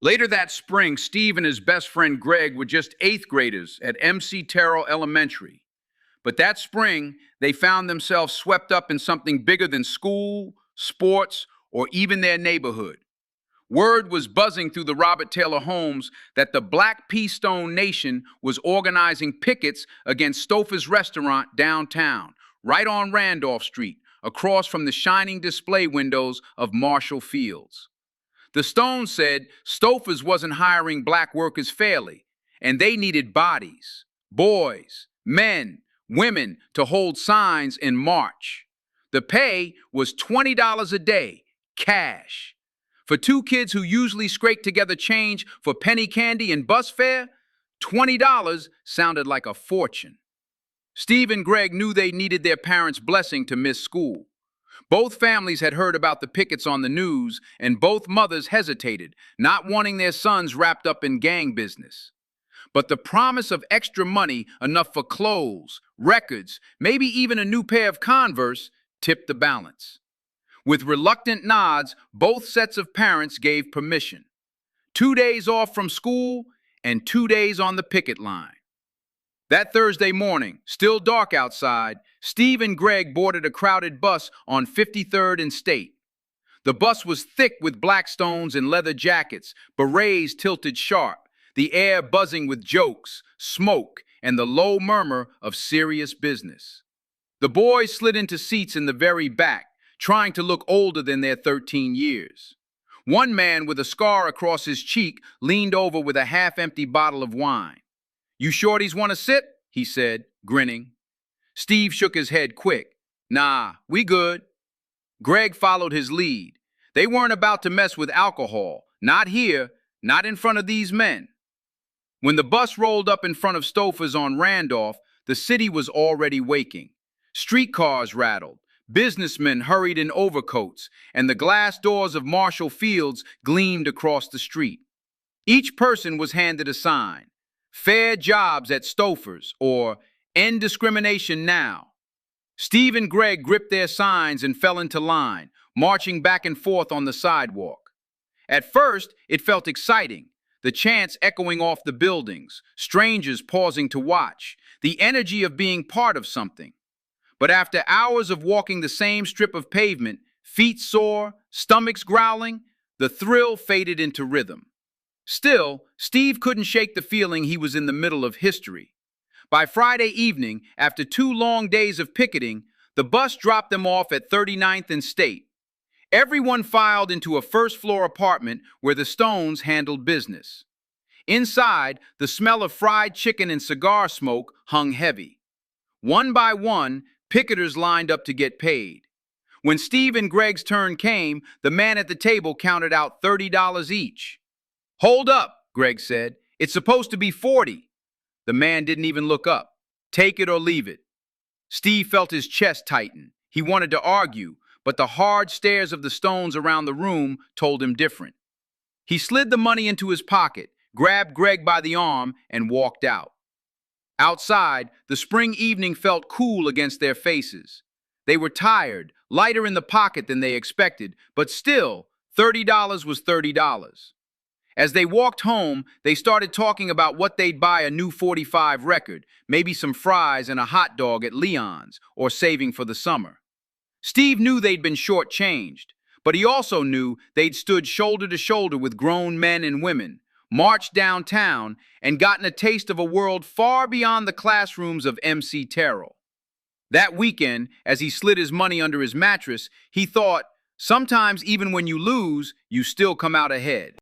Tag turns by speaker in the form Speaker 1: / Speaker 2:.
Speaker 1: Later that spring, Steve and his best friend Greg were just eighth graders at MC Terrell Elementary. But that spring, they found themselves swept up in something bigger than school, sports, or even their neighborhood. Word was buzzing through the Robert Taylor homes that the Black Pea Stone Nation was organizing pickets against Stouffer's restaurant downtown, right on Randolph Street, across from the shining display windows of Marshall Fields. The Stones said Stouffer's wasn't hiring black workers fairly, and they needed bodies, boys, men, women to hold signs in March. The pay was $20 a day, cash. For two kids who usually scrape together change for penny candy and bus fare, $20 sounded like a fortune. Steve and Greg knew they needed their parents' blessing to miss school. Both families had heard about the pickets on the news, and both mothers hesitated, not wanting their sons wrapped up in gang business. But the promise of extra money, enough for clothes, records, maybe even a new pair of Converse, tipped the balance. With reluctant nods, both sets of parents gave permission. 2 days off from school and 2 days on the picket line. That Thursday morning, still dark outside, Steve and Greg boarded a crowded bus on 53rd and State. The bus was thick with Blackstones in leather jackets, berets tilted sharp, the air buzzing with jokes, smoke, and the low murmur of serious business. The boys slid into seats in the very back, trying to look older than their 13 years. One man with a scar across his cheek leaned over with a half-empty bottle of wine. "You shorties want to sit?" he said, grinning. Steve shook his head quick. "Nah, we good." Greg followed his lead. They weren't about to mess with alcohol. Not here, not in front of these men. When the bus rolled up in front of Stouffer's on Randolph, the city was already waking. Streetcars rattled, businessmen hurried in overcoats, and the glass doors of Marshall Fields gleamed across the street. Each person was handed a sign: "Fair jobs at Stouffer's," or "End discrimination now." Steve and Greg gripped their signs and fell into line, marching back and forth on the sidewalk. At first, it felt exciting, the chants echoing off the buildings, strangers pausing to watch, the energy of being part of something. But after hours of walking the same strip of pavement, feet sore, stomachs growling, the thrill faded into rhythm. Still, Steve couldn't shake the feeling he was in the middle of history. By Friday evening, after 2 long days of picketing, the bus dropped them off at 39th and State. Everyone filed into a first-floor apartment where the Stones handled business. Inside, the smell of fried chicken and cigar smoke hung heavy. One by one, picketers lined up to get paid. When Steve and Greg's turn came, the man at the table counted out $30 each. "Hold up," Greg said. "It's supposed to be 40. The man didn't even look up. "Take it or leave it." Steve felt his chest tighten. He wanted to argue, but the hard stares of the Stones around the room told him different. He slid the money into his pocket, grabbed Greg by the arm, and walked out. Outside, the spring evening felt cool against their faces. They were tired, lighter in the pocket than they expected, but still, $30 was $30. As they walked home, they started talking about what they'd buy a new 45 record, maybe some fries and a hot dog at Leon's, or saving for the summer. Steve knew they'd been shortchanged, but he also knew they'd stood shoulder to shoulder with grown men and women, marched downtown, and gotten a taste of a world far beyond the classrooms of MC Terrell. That weekend, as he slid his money under his mattress, he thought, sometimes even when you lose, you still come out ahead.